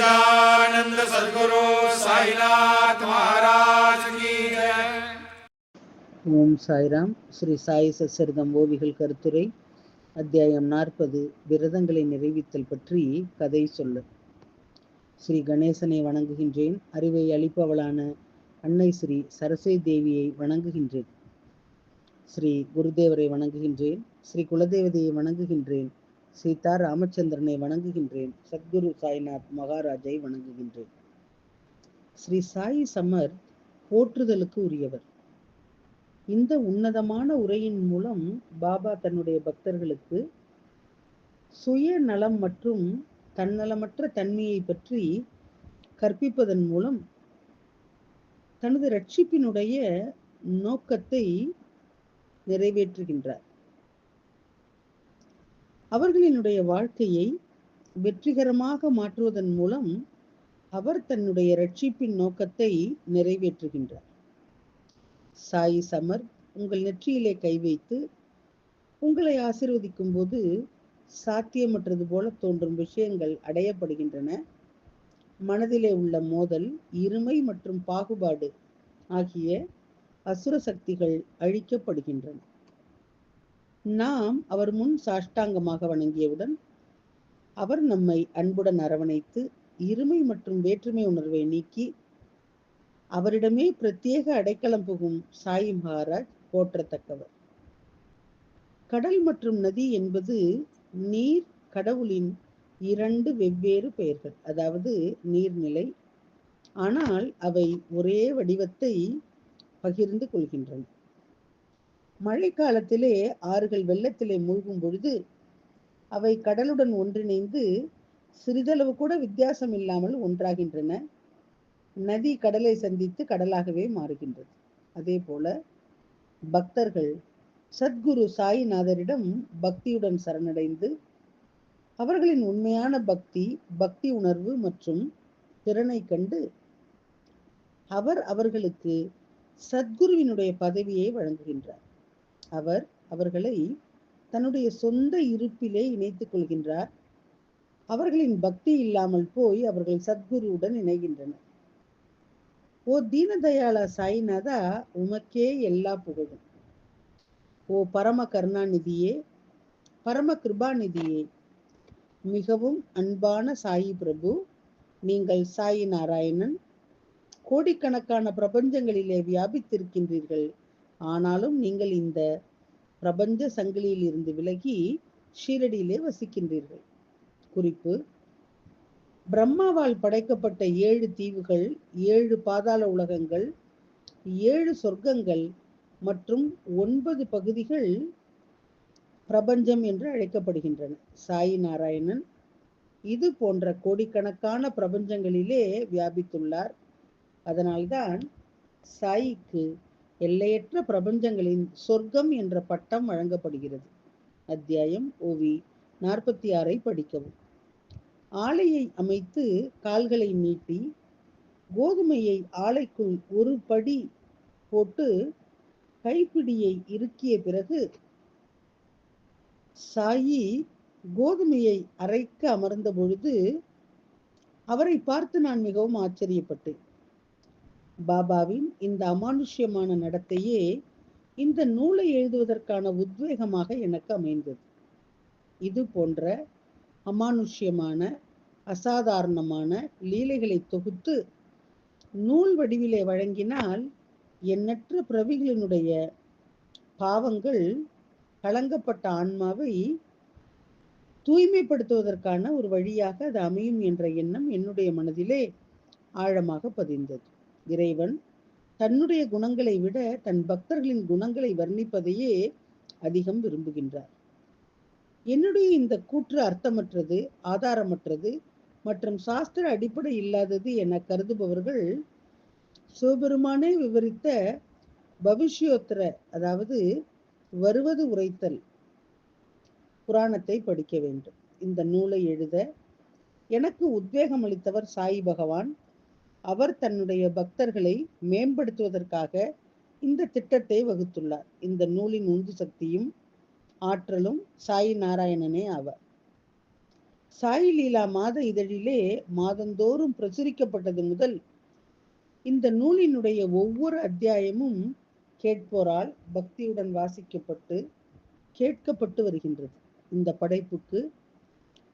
सच्चिदानंद सद्गुरु साईनाथ महाराज की जय. ஓம் சாய்ராம். ஸ்ரீ சாய் சச்சரிதம் ஓவிகள் கருத்துரை அத்தியாயம் 40 விரதங்களை நிறைவித்தல் பற்றி கதை சொல்ல. ஸ்ரீ கணேசனை வணங்குகின்றேன். அறிவை அளிப்பவளான அன்னை ஸ்ரீ சரஸ்வதி தேவியை வணங்குகின்றேன். ஸ்ரீ குருதேவரை வணங்குகின்றேன். ஸ்ரீ குலதேவதையை வணங்குகின்றேன். சீதா ராமச்சந்திரனை வணங்குகின்றேன். சத்குரு சாய்நாத் மகாராஜை வணங்குகின்றேன். ஸ்ரீ சாயி சமர் போற்றுதலுக்கு உரியவர். இந்த உன்னதமான உரையின் மூலம் பாபா தன்னுடைய பக்தர்களுக்கு சுய நலம் மற்றும் தன்னலமற்ற தன்மையை பற்றி கற்பிப்பதன் மூலம் தனது ரட்சிப்பினுடைய நோக்கத்தை நிறைவேற்றுகின்றார். அவர்களினுடைய வாழ்க்கையை வெற்றிகரமாக மாற்றுவதன் மூலம் அவர் தன்னுடைய ரட்சிப்பின் நோக்கத்தை நிறைவேற்றுகின்றார். சாயி சமர் உங்கள் நெற்றியிலே கை வைத்து உங்களை ஆசீர்வதிக்கும் போது சாத்தியமற்றது போல தோன்றும் விஷயங்கள் அடையப்படுகின்றன. மனதிலே உள்ள மோதல், இருமை மற்றும் பாகுபாடு ஆகிய அசுர சக்திகள் அழிக்கப்படுகின்றன. நாம் அவர் முன் சாஷ்டாங்கமாக வணங்கியவுடன் அவர் நம்மை அன்புடன் அரவணைத்து இருமை மற்றும் வேற்றுமை உணர்வை நீக்கி அவரிடமே பிரத்யேக அடைக்கலம் புகும் சாயி மகாராஜ் போற்றத்தக்கவர். கடல் மற்றும் நதி என்பது நீர் கடவுளின் இரண்டு வெவ்வேறு பெயர்கள், அதாவது நீர்நிலை. ஆனால் அவை ஒரே வடிவத்தை பகிர்ந்து கொள்கின்றன. மழை காலத்திலே ஆறுகள் வெள்ளத்திலே மூழ்கும் பொழுது அவை கடலுடன் ஒன்றிணைந்து சிறிதளவு கூட வித்தியாசம் இல்லாமல் ஒன்றாகின்றன. நதி கடலை சந்தித்து கடலாகவே மாறுகின்றது. அதே போல பக்தர்கள் சத்குரு சாயிநாதரிடம் பக்தியுடன் சரணடைந்து அவர்களின் உண்மையான பக்தி உணர்வு மற்றும் திறனை கண்டு அவர் அவர்களுக்கு சத்குருவினுடைய பதவியை வழங்குகின்றார். அவர் அவர்களை தன்னுடைய சொந்த இருப்பிலே இணைத்துக் கொள்கின்றார். அவர்களின் பக்தி இல்லாமல் போய் அவர்கள் சத்குருவுடன் இணைகின்றனர். ஓ தீனதயாளா சாய்நாதா, உமக்கே எல்லா புகழும். ஓ பரம கருணாநிதியே, பரம கிருபாநிதியே, மிகவும் அன்பான சாயி பிரபு, நீங்கள் சாயி நாராயணன். கோடிக்கணக்கான பிரபஞ்சங்களிலே வியாபித்திருக்கின்றீர்கள். ஆனாலும் நீங்கள் இந்த பிரபஞ்ச சங்கிலியில் இருந்து விலகி ஷீரடியிலே வசிக்கின்றீர்கள். குறிப்பு: பிரம்மாவால் படைக்கப்பட்ட 7 தீவுகள், 7 பாதாள உலகங்கள், 7 சொர்க்கங்கள் மற்றும் 9 பகுதிகள் பிரபஞ்சம் என்று அழைக்கப்படுகின்றன. சாயி நாராயணன் இது போன்ற கோடிக்கணக்கான பிரபஞ்சங்களிலே வியாபித்துள்ளார். அதனால்தான் சாயிக்கு எல்லையற்ற பிரபஞ்சங்களின் சொர்க்கம் என்ற பட்டம் வழங்கப்படுகிறது. அத்தியாயம் ஓவி 46 படிக்கவும். ஆலையை அமைத்து கால்களை நீட்டி கோதுமையை ஆலைக்குள் ஒரு படி போட்டு கைப்பிடியை இறுக்கிய பிறகு சாயி கோதுமையை அரைக்க அமர்ந்த பொழுது அவரை பார்த்து நான் மிகவும் ஆச்சரியப்பட்டேன். பாபாவின் இந்த அமானுஷ்யமான நடத்தையே இந்த நூலை எழுதுவதற்கான உத்வேகமாக எனக்கு அமைந்தது. இது போன்ற அமானுஷ்யமான அசாதாரணமான லீலைகளை தொகுத்து நூல் வடிவிலே வழங்கினால் எண்ணற்ற பிரவிகளினுடைய பாவங்கள் கலங்கப்பட்ட ஆன்மாவை தூய்மைப்படுத்துவதற்கான ஒரு வழியாக அது அமையும் என்ற எண்ணம் என்னுடைய மனதிலே ஆழமாக பதிந்தது. இறைவன் தன்னுடைய குணங்களை விட தன் பக்தர்களின் குணங்களை வர்ணிப்பதையே அதிகம் விரும்புகின்றார். என்னுடைய இந்த கூற்று அர்த்தமற்றது, ஆதாரமற்றது மற்றும் சாஸ்திர அடிப்படை இல்லாதது என கருதுபவர்கள் சிவபெருமானே விவரித்த பவிஷ்யோத்தர, அதாவது வருவது உரைத்தல் புராணத்தை படிக்க வேண்டும். இந்த நூலை எழுத எனக்கு உத்வேகம் அளித்தவர் சாயி பகவான். அவர் தன்னுடைய பக்தர்களை மேம்படுத்துவதற்காக இந்த திட்டத்தை வகுத்துள்ளார். இந்த நூலின் உந்து சக்தியும் ஆற்றலும் சாயி நாராயணனே ஆவார். சாய் லீலா மாத இதழிலே மாதந்தோறும் பிரசுரிக்கப்பட்டது முதல் இந்த நூலினுடைய ஒவ்வொரு அத்தியாயமும் கேட்போரால் பக்தியுடன் வாசிக்கப்பட்டு கேட்கப்பட்டு வருகின்றது. இந்த படைப்புக்கு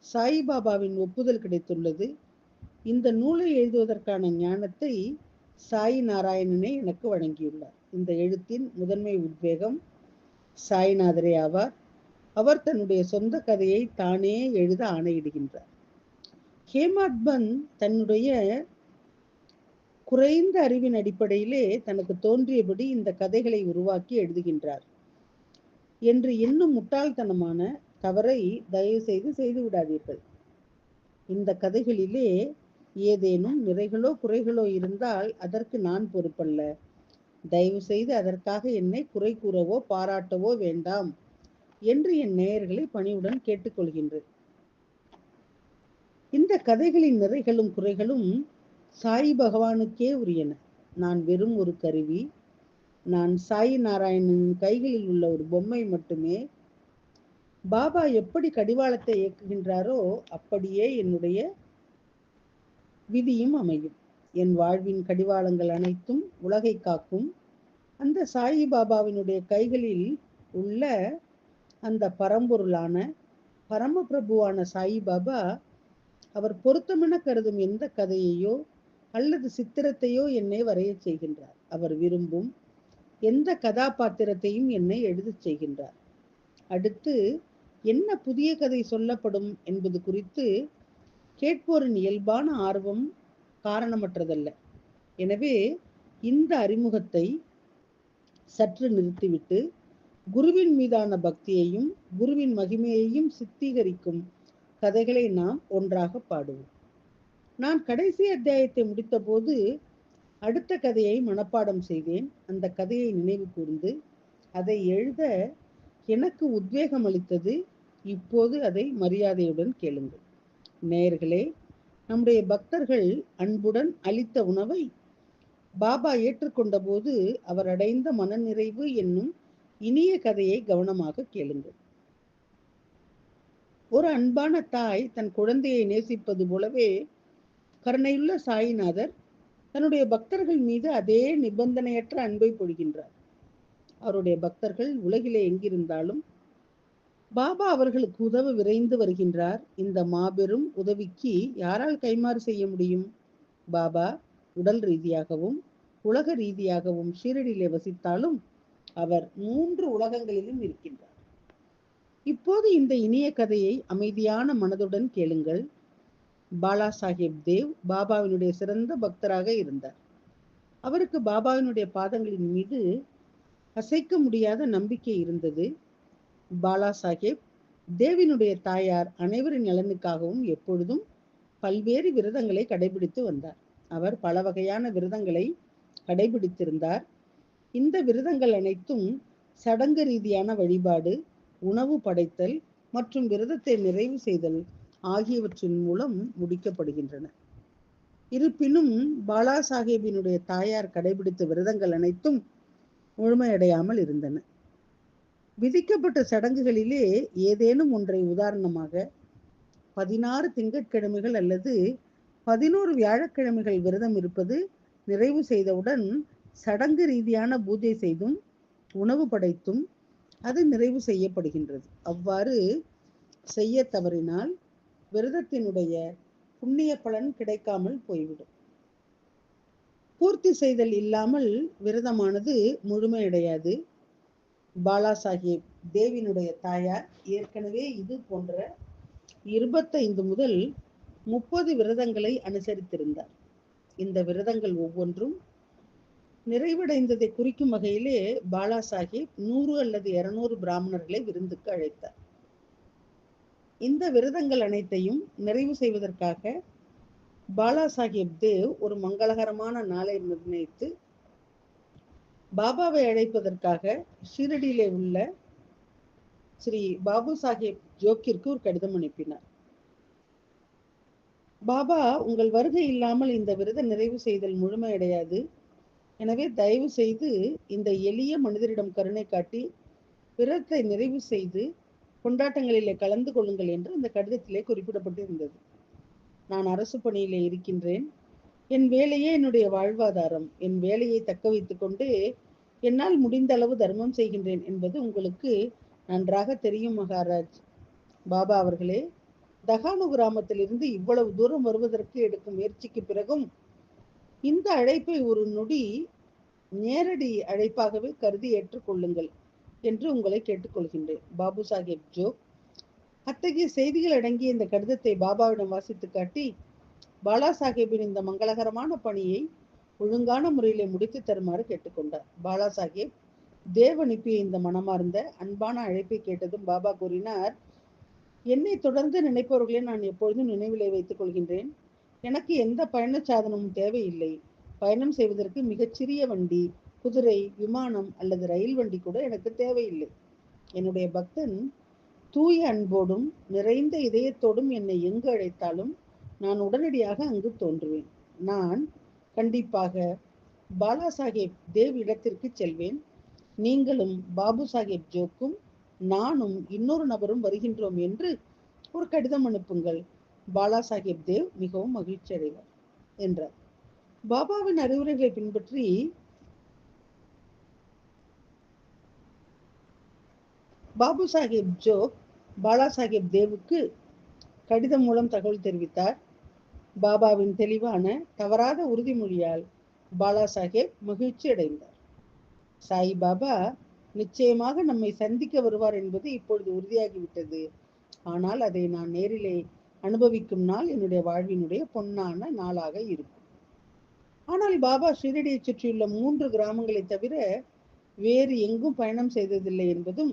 சாயிபாபாவின் ஒப்புதல் கிடைத்துள்ளது. இந்த நூலை எழுதுவதற்கான ஞானத்தை சாய் நாராயணனே எனக்கு வழங்கியுள்ளார். இந்த எழுத்தின் முதன்மை உத்வேகம் சாய்நாதரே ஆவார். அவர் தன்னுடைய சொந்த கதையை தானே எழுத ஆணையிடுகின்றார். ஹேமாத்பன் தன்னுடைய குறைந்த அறிவின் அடிப்படையிலே தனக்கு தோன்றியபடி இந்த கதைகளை உருவாக்கி எழுதுகின்றார் என்று இன்னும் முட்டாள்தனமான தவறை தயவு செய்து விடாதீர்கள். இந்த கதைகளிலே ஏதேனும் நிறைகளோ குறைகளோ இருந்தால் அதற்கு நான் பொறுப்பல்ல. தயவு செய்து அதற்காக என்னை குறை கூறவோ பாராட்டவோ வேண்டாம் என்று என் நேயர்களை பணிவுடன் கேட்டுக்கொள்கின்றேன். இந்த கதைகளின் நிறைகளும் குறைகளும் சாய் பகவானுக்கே உரியன. நான் வெறும் ஒரு கருவி. நான் சாய் நாராயணனின் கைகளில் உள்ள ஒரு பொம்மை மட்டுமே. பாபா எப்படி கடிவாளத்தை இயக்குகின்றாரோ அப்படியே என்னுடைய விதியும் அமையும். என் வாழ்வின் கடிவாளங்கள் அனைத்தும் உலகை காக்கும் அந்த சாயி பாபாவினுடைய கைகளில் உள்ள அந்த பரம்பொருளான பரமபிரபுவான சாயி பாபா அவர் பொருத்தமென கருதும் எந்த கதையையோ அல்லது சித்திரத்தையோ என்னை வரைய செய்கின்றார். அவர் விரும்பும் எந்த கதாபாத்திரத்தையும் என்னை எழுதச் செய்கின்றார். அடுத்து என்ன புதிய கதை சொல்லப்படும் என்பது குறித்து கேட்போரின் இயல்பான ஆர்வம் காரணமற்றதல்ல. எனவே இந்த அறிமுகத்தை சற்று நிறுத்திவிட்டு குருவின் மீதான பக்தியையும் குருவின் மகிமையையும் சித்தீகரிக்கும் கதைகளை நாம் ஒன்றாக பாடுவோம். நான் கடைசி அத்தியாயத்தை முடித்த போது அடுத்த கதையை மனப்பாடம் செய்தேன். அந்த கதையை நினைவு கூர்ந்து அதை எழுத எனக்கு உத்வேகம் அளித்தது. இப்போது அதை மரியாதையுடன் கேளுங்கள். நேயர்களே, நம்முடைய பக்தர்கள் அன்புடன் அளித்த உணவை பாபா ஏற்றுக்கொண்ட போது அவர் அடைந்த மனநிறைவு என்னும் இனிய கதையை கவனமாக கேளுங்கள். ஒரு அன்பான தாய் தன் குழந்தையை நேசிப்பது போலவே கருணையுள்ள சாயிநாதர் தன்னுடைய பக்தர்கள் மீது அதே நிபந்தனையற்ற அன்பை பொழிகின்றார். அவருடைய பக்தர்கள் உலகிலே எங்கிருந்தாலும் பாபா அவர்களுக்கு உதவ விரைந்து வருகின்றார். இந்த மாபெரும் உதவிக்கு யாரால் கைமாறு செய்ய முடியும்? பாபா உடல் ரீதியாகவும் உலக ரீதியாகவும் ஷீரடியிலே வசித்தாலும் அவர் 3 உலகங்களிலும் இருக்கின்றார். இப்போது இந்த இனிய கதையை அமைதியான மனதுடன் கேளுங்கள். பாலா சாஹேப் தேவ் பாபாவினுடைய சிறந்த பக்தராக இருந்தார். அவருக்கு பாபாவினுடைய பாதங்களின் மீது அசைக்க முடியாத நம்பிக்கை இருந்தது. பாலா சாஹேப் தேவினுடைய தாயார் அனைவரின் நலனுக்காகவும் எப்பொழுதும் பல்வேறு விரதங்களை கடைபிடித்து வந்தார். அவர் பல வகையான விரதங்களை கடைபிடித்திருந்தார். இந்த விரதங்கள் அனைத்தும் சடங்கு ரீதியான வழிபாடு, உணவு படைத்தல் மற்றும் விரதத்தை நிறைவு செய்தல் ஆகியவற்றின் மூலம் முடிக்கப்படுகின்றன. இருப்பினும் பாலா சாஹேபினுடைய தாயார் கடைபிடித்த விரதங்கள் அனைத்தும் முழுமையடையாமல் இருந்தன. விதிக்கப்பட்ட சடங்குகளிலே ஏதேனும் ஒன்றை, உதாரணமாக 16 திங்கட்கிழமைகள் அல்லது 11 வியாழக்கிழமைகள் விரதம் இருப்பது நிறைவு செய்தவுடன் சடங்கு ரீதியான பூஜை செய்தும் உணவு படைத்தும் அது நிறைவு செய்யப்படுகின்றது. அவ்வாறு செய்ய தவறினால் விரதத்தினுடைய புண்ணிய பலன் கிடைக்காமல் போய்விடும். பூர்த்தி செய்தல் இல்லாமல் விரதமானது முழுமையடையாது. பாலா சாஹேப் தேவினுடைய தாயார் ஏற்கனவே இது போன்ற 25 முதல் 30 விரதங்களை அனுசரித்திருந்தார். இந்த விரதங்கள் ஒவ்வொன்றும் நிறைவடைந்ததை குறிக்கும் வகையிலே பாலா சாஹேப் 100 அல்லது 200 பிராமணர்களை விருந்துக்கு அழைத்தார். இந்த விரதங்கள் அனைத்தையும் நிறைவு செய்வதற்காக பாலா சாஹேப் தேவ் ஒரு மங்களகரமான நாளை நிர்ணயித்து பாபாவை அழைப்பதற்காக ஷீரடியிலே உள்ள ஸ்ரீ பாபு சாஹேப் ஜோக்கிற்கு ஒரு கடிதம் அனுப்பினார். பாபா, உங்கள் வருகை இல்லாமல் இந்த விரத நிறைவு செய்தல் முழுமையடையாது. எனவே தயவு செய்து இந்த எளிய மனிதரிடம் கருணை காட்டி விரதத்தை நிறைவு செய்து கொண்டாட்டங்களிலே கலந்து கொள்ளுங்கள் என்று அந்த கடிதத்திலே குறிப்பிடப்பட்டிருந்தது. நான் அரசு பணியிலே இருக்கின்றேன். என் வேலையே என்னுடைய வாழ்வாதாரம். என் வேலையை தக்க வைத்துக் கொண்டு என்னால் முடிந்த அளவு தர்மம் செய்கின்றேன் என்பது உங்களுக்கு நன்றாக தெரியும் மகாராஜ். பாபா அவர்களே, தகானு கிராமத்திலிருந்து இவ்வளவு தூரம் வருவதற்கு எடுக்கும் முயற்சிக்கு பிறகும் இந்த அழைப்பை ஒரு நொடி நேரடி அழைப்பாகவே கருதி ஏற்றுக்கொள்ளுங்கள் என்று உங்களை கேட்டுக்கொள்கின்றேன். பாபு சாஹேப் ஜோக் அத்தகைய செய்திகள் அடங்கிய இந்த கடிதத்தை பாபாவிடம் வாசித்து காட்டி, பாலா சாஹேப்பின் இந்த மங்களகரமான பணியை ஒழுங்கான முறையிலே முடித்து தருமாறு கேட்டுக்கொண்டார். பாலா சாஹேப் தேவ் அனுப்பிய இந்த மனமார்ந்த அன்பான அழைப்பை கேட்டதும் பாபா கூறினார், என்னை தொடர்ந்து நினைப்பவர்களை நான் எப்பொழுதும் நினைவிலே வைத்துக் கொள்கின்றேன். எனக்கு எந்த பயண சாதனமும் தேவையில்லை. பயணம் செய்வதற்கு மிகச்சிறிய வண்டி, குதிரை, விமானம் அல்லது ரயில் வண்டி கூட எனக்கு தேவையில்லை. என்னுடைய பக்தன் தூய அன்போடும் நிறைந்த இதயத்தோடும் என்னை எங்கு அழைத்தாலும் நான் உடனடியாக அங்கு தோன்றுவேன். நான் கண்டிப்பாக பாலா சாஹேப் தேவ் இடத்திற்கு செல்வேன். நீங்களும் பாபு சாஹேப் ஜோக்கும் நானும் இன்னொரு நபரும் வருகின்றோம் என்று ஒரு கடிதம் அனுப்புங்கள். பாலா சாஹேப் தேவ் மிகவும் மகிழ்ச்சி அடைவார் என்றார். பாபாவின் அறிவுரைகளை பின்பற்றி பாபு சாஹேப் ஜோக் பாலா சாஹேப் தேவுக்கு கடிதம் மூலம் தகவல் தெரிவித்தார். பாபாவின் தெளிவான தவறாத உறுதிமொழியால் பாலா சாஹேப் மகிழ்ச்சி அடைந்தார். சாய் பாபா நிச்சயமாக நம்மை சந்திக்க வருவார் என்பது இப்பொழுது உறுதியாகிவிட்டது. ஆனால் அதை நான் நேரிலே அனுபவிக்கும் நாள் என்னுடைய வாழ்வினுடைய பொன்னான நாளாக இருக்கும். ஆனால் பாபா ஷிரடியை சுற்றியுள்ள 3 கிராமங்களை தவிர வேறு எங்கும் பயணம் செய்ததில்லை என்பதும்,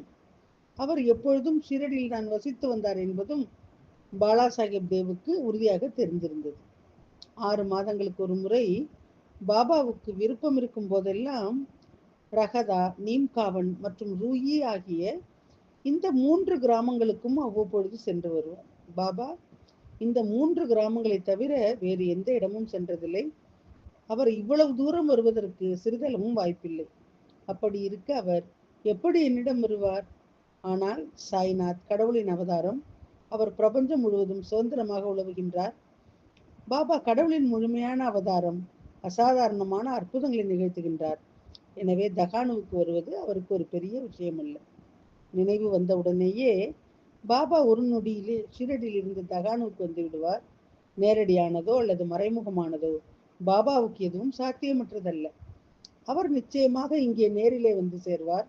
அவர் எப்பொழுதும் ஷிரடியில் தான் வசித்து வந்தார் என்பதும் பாலா சாஹேப் தேவுக்கு உறுதியாக தெரிந்திருந்தது. 6 மாதங்களுக்கு ஒரு முறை பாபாவுக்கு விருப்பம் இருக்கும் போதெல்லாம் ரகதா, நீம்காவன் மற்றும் ரூயி ஆகிய இந்த 3 கிராமங்களுக்கும் அவ்வப்பொழுது சென்று வருவார். பாபா இந்த 3 கிராமங்களை தவிர வேறு எந்த இடமும் சென்றதில்லை. அவர் இவ்வளவு தூரம் வருவதற்கு சிறிதளவும் வாய்ப்பில்லை. அப்படி இருக்க அவர் எப்படி என்னிடம் வருவார்? ஆனால் சாய்நாத் கடவுளின் அவதாரம். அவர் பிரபஞ்சம் முழுவதும் சுதந்திரமாக உலவுகின்றார். பாபா கடவுளின் முழுமையான அவதாரம். அசாதாரணமான அற்புதங்களை நிகழ்த்துகின்றார். எனவே தகானுவுக்கு வருவது அவருக்கு ஒரு பெரிய விஷயம் அல்ல. நினைவு வந்த உடனேயே பாபா ஒரு நொடியிலே ஷிரடியில் இருந்து தகானுவுக்கு வந்து விடுவார். நேரடியானதோ அல்லது மறைமுகமானதோ பாபாவுக்கு எதுவும் சாத்தியமற்றதல்ல. அவர் நிச்சயமாக இங்கே நேரிலே வந்து சேர்வார்.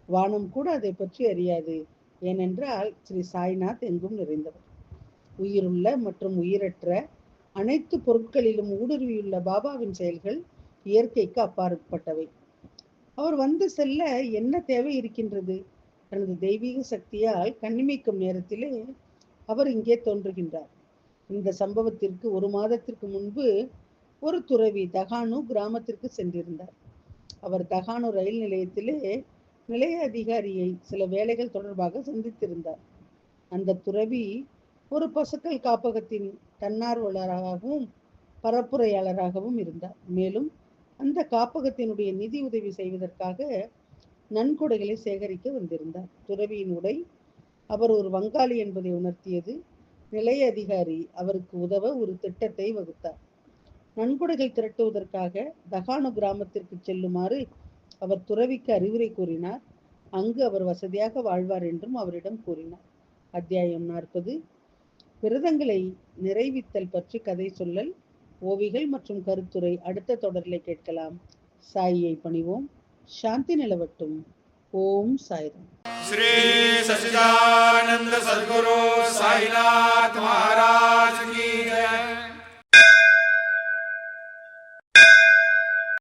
வானம் கூட அதை பற்றி அறியாது. ஏனென்றால் ஸ்ரீ சாய்நாத் எங்கும் நிறைந்தவர். உயிருள்ள மற்றும் உயிரற்ற அனைத்து பொருட்களிலும் ஊடுருவியுள்ள பாபாவின் செயல்கள் இயற்கைக்கு அப்பாற்பட்டவை. அவர் வந்து செல்ல என்ன தேவை இருக்கின்றது? தனது தெய்வீக சக்தியால் கண்ணிமைக்கும் நேரத்திலே அவர் இங்கே தோன்றுகின்றார். இந்த சம்பவத்திற்கு 1 மாதத்திற்கு முன்பு ஒரு துறவி தகானு கிராமத்திற்கு சென்றிருந்தார். அவர் தகானு ரயில் நிலையத்திலே நிலைய அதிகாரியை சில வேலைகள் தொடர்பாக சந்தித்திருந்தார். அந்த துறவி ஒரு பசுக்கள் காப்பகத்தின் தன்னார்வலராகவும் பரப்புரையாளராகவும் இருந்தார். மேலும் அந்த காப்பகத்தினுடைய நிதி உதவி செய்வதற்காக நன்கொடைகளை சேகரிக்க வந்திருந்தார். துறவியின் உடை அவர் ஒரு வங்காளி என்பதை உணர்த்தியது. நிலைய அதிகாரி அவருக்கு உதவ ஒரு திட்டத்தை வகுத்தார். நன்கொடைகள் திரட்டுவதற்காக தகானு கிராமத்திற்கு செல்லுமாறு அவர் துறவிக்கு அறிவுரை கூறினார். அங்கு அவர் வசதியாக வாழ்வார் என்றும் அவரிடம் கூறினார். அத்தியாயம் 40. விரதங்களை நிறைவித்தல் பற்றி கதை சொல்லல், ஓவிகள் மற்றும் கருத்துரை அடுத்த தொடரிலே கேட்கலாம். சாயியை பணிவோம். சாந்தி நிலவட்டும். ஓம் சாய்ராம். श्री सच्चिदानंद सद्गुरु साईनाथ महाराज की जय।